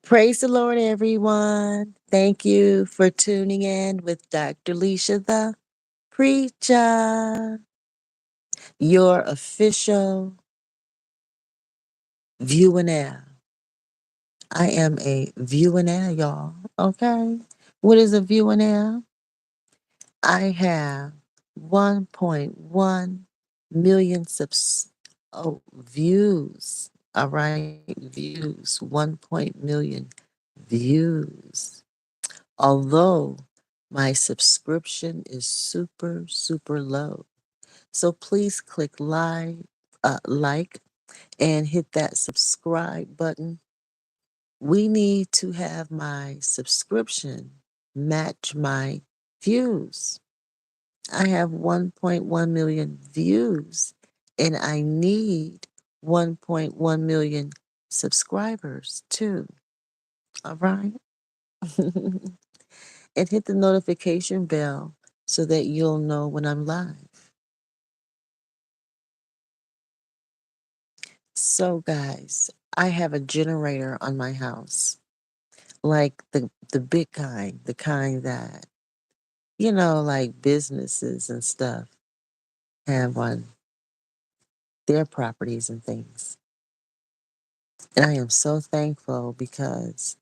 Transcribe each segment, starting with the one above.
Praise the Lord, everyone. Thank you for tuning in with Dr. Leisha the Preacher, your official viewinaire. I am a viewinaire, y'all. Okay. What is a viewinaire? I have 1.1 million views. All right, views. 1.1 million views. Although my subscription is super, super low. So please click like and hit that subscribe button. We need to have my subscription match my views. I have 1.1 million views and I need 1.1 million subscribers too. All right. And hit the notification bell so that you'll know when I'm live. So, guys, I have a generator on my house, like the big kind, the kind that like businesses and stuff have on their properties and things. And I am so thankful because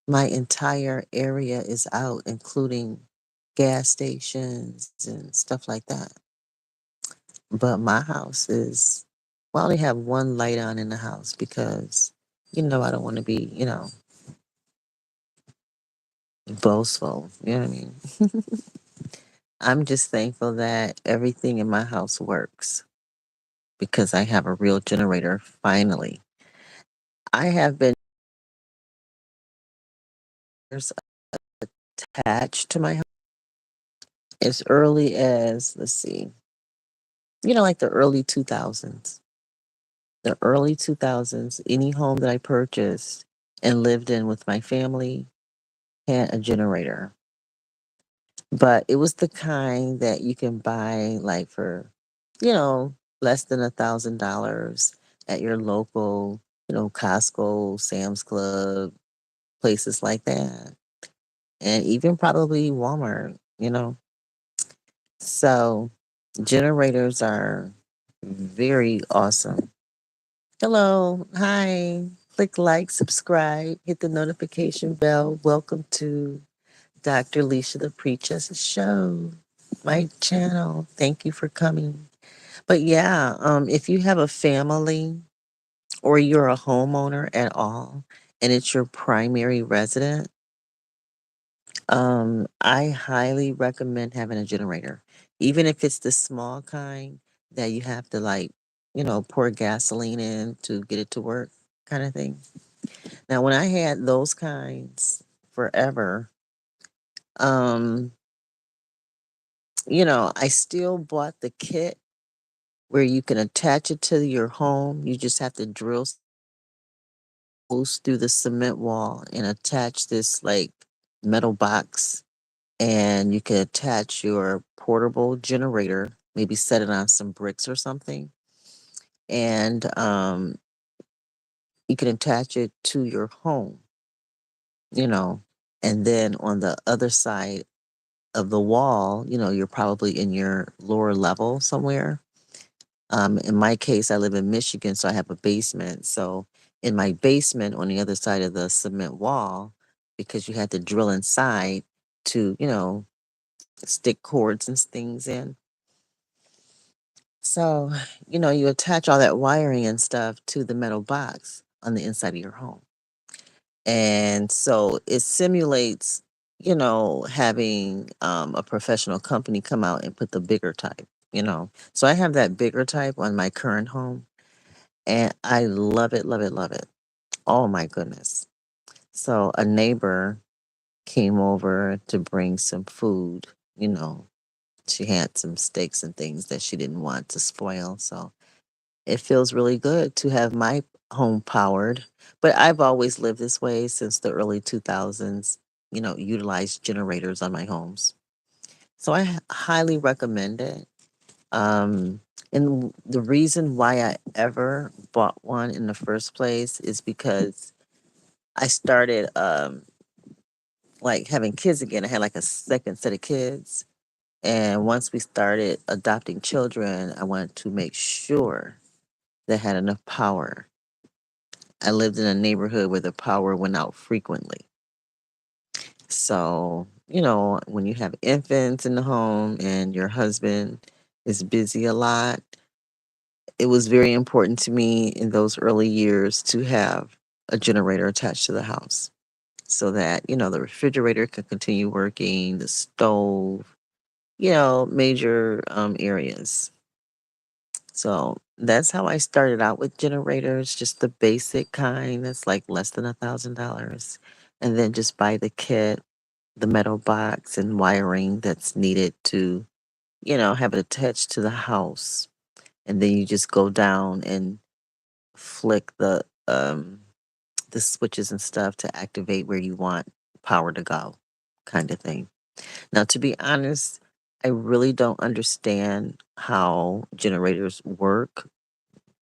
my entire area is out, including gas stations and stuff like that. But my house is, well, I only have one light on in the house because, I don't want to be, boastful. You know what I mean? I'm just thankful that everything in my house works because I have a real generator finally. I have been years attached to my house as early as, let's see, like the early 2000s. The early 2000s, any home that I purchased and lived in with my family had a generator. But it was the kind that you can buy like for, you know, less than $1,000 at your local, Costco, Sam's Club, places like that. And even probably Walmart. So generators are very awesome. Hello. Hi. Click like, subscribe, hit the notification bell. Welcome to Dr. Leisha the Preacher's show, my channel. Thank you for coming. But yeah, if you have a family or you're a homeowner at all and it's your primary resident, I highly recommend having a generator. Even if it's the small kind that you have to pour gasoline in to get it to work kind of thing. Now when I had those kinds forever, um, I still bought the kit where you can attach it to your home. You just have to drill holes through the cement wall and attach this like metal box. And you can attach your portable generator, maybe set it on some bricks or something. And you can attach it to your home, you know. And then on the other side of the wall, you're probably in your lower level somewhere. In my case, I live in Michigan, so I have a basement. So in my basement, on the other side of the cement wall, because you had to drill inside to, stick cords and things in. So, you attach all that wiring and stuff to the metal box on the inside of your home. And so it simulates, having a professional company come out and put the bigger type. So I have that bigger type on my current home and I love it, love it, love it. Oh my goodness. So a neighbor came over to bring some food, you know. She had some steaks and things that she didn't want to spoil. So it feels really good to have my home powered. But I've always lived this way since the early 2000s, utilized generators on my homes. So I highly recommend it. And the reason why I ever bought one in the first place is because I started like having kids again. I had like a second set of kids. And once we started adopting children, I wanted to make sure they had enough power. I lived in a neighborhood where the power went out frequently. So, when you have infants in the home and your husband is busy a lot, it was very important to me in those early years to have a generator attached to the house so that, the refrigerator could continue working, the stove, major areas. So that's how I started out with generators, just the basic kind that's like less than $1,000. And then just buy the kit, the metal box and wiring that's needed to, have it attached to the house. And then you just go down and flick the switches and stuff to activate where you want power to go, kind of thing. Now, to be honest, I really don't understand how generators work.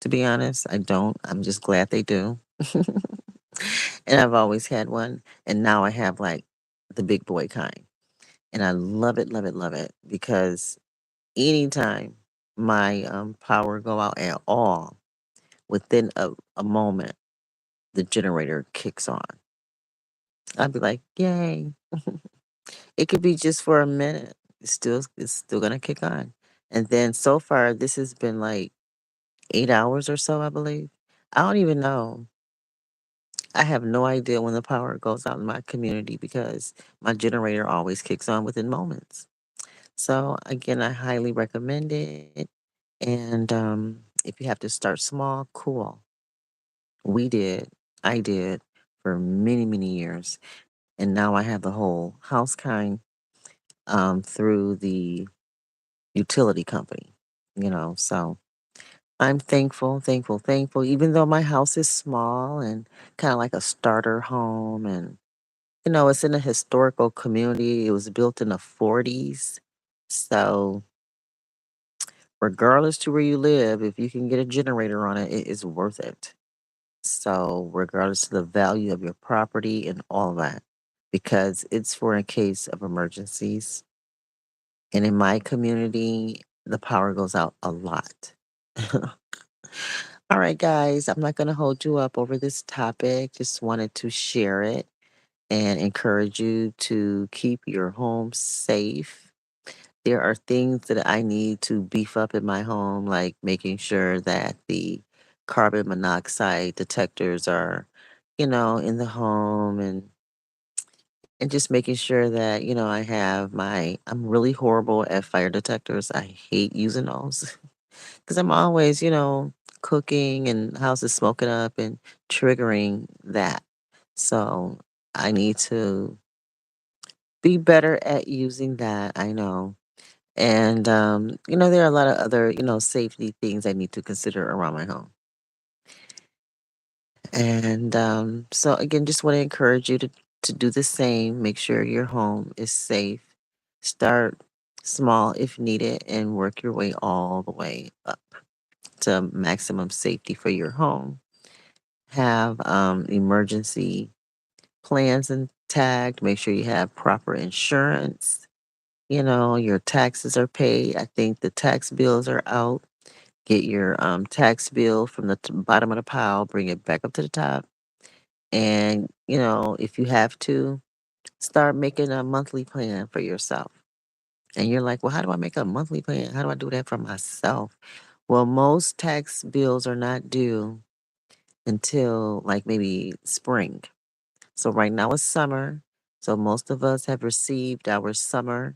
To be honest, I don't. I'm just glad they do. And I've always had one. And now I have like the big boy kind. And I love it, love it, love it. Because anytime my power go out at all, within a moment, the generator kicks on. I'd be like, yay. It could be just for a minute. It's still gonna kick on. And then so far this has been like 8 hours or so, I believe. I don't even know. I have no idea when the power goes out in my community because my generator always kicks on within moments. So again, I highly recommend it. And if you have to start small, cool. We did. I did for many, many years. And now I have the whole house kind through the utility company, so I'm thankful, thankful, thankful, even though my house is small and kind of like a starter home. And, it's in a historical community. It was built in the 40s. So, regardless to where you live, if you can get a generator on it, it is worth it. So, regardless of the value of your property and all that, because it's for a case of emergencies. And in my community, the power goes out a lot. All right, guys, I'm not going to hold you up over this topic. Just wanted to share it and encourage you to keep your home safe. There are things that I need to beef up in my home, like making sure that the carbon monoxide detectors are, in the home, and just making sure that, I'm really horrible at fire detectors. I hate using those. Because I'm always, cooking and the house is smoking up and triggering that. So I need to be better at using that. I know. And, there are a lot of other, safety things I need to consider around my home. And so, again, just want to encourage you to do the same. Make sure your home is safe. Start small if needed and work your way all the way up to maximum safety for your home. Have emergency plans intact. Make sure you have proper insurance. Your taxes are paid. I think the tax bills are out. Get your tax bill from the bottom of the pile, bring it back up to the top. And, if you have to, start making a monthly plan for yourself. And you're like, well, how do I make a monthly plan? How do I do that for myself? Well, most tax bills are not due until like maybe spring. So right now it's summer. So most of us have received our summer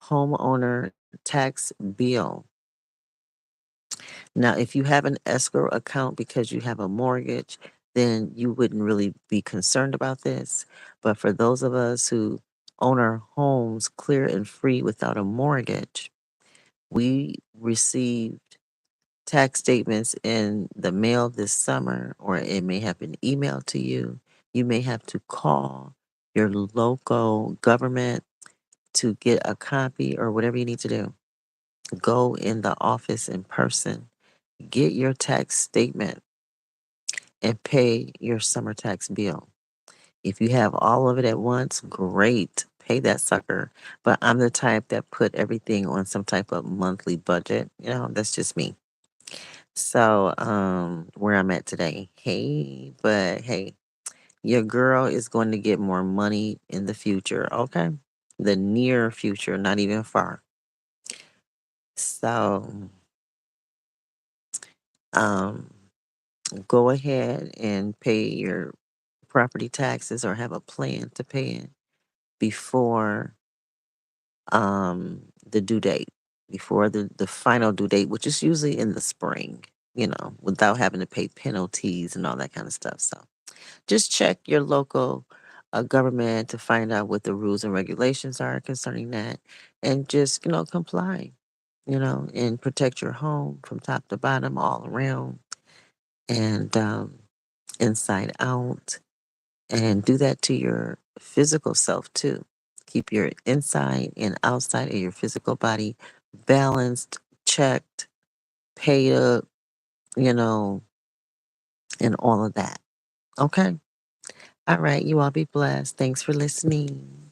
homeowner tax bill. Now, if you have an escrow account because you have a mortgage, then you wouldn't really be concerned about this. But for those of us who own our homes clear and free without a mortgage, we received tax statements in the mail this summer, or it may have been emailed to you. You may have to call your local government to get a copy or whatever you need to do. Go in the office in person, get your tax statement, and pay your summer tax bill. If you have all of it at once, great. Pay that sucker. But I'm the type that put everything on some type of monthly budget. That's just me. So, where I'm at today. Hey, but hey, your girl is going to get more money in the future, okay? The near future, not even far. So, um, go ahead and pay your property taxes or have a plan to pay it before the due date, before the final due date, which is usually in the spring, without having to pay penalties and all that kind of stuff. So just check your local government to find out what the rules and regulations are concerning that, and just, comply, and protect your home from top to bottom, all around, and inside out. And do that to your physical self too. Keep your inside and outside of your physical body balanced, checked, paid up, you know, and all of that. Okay. All right. You all be blessed. Thanks for listening.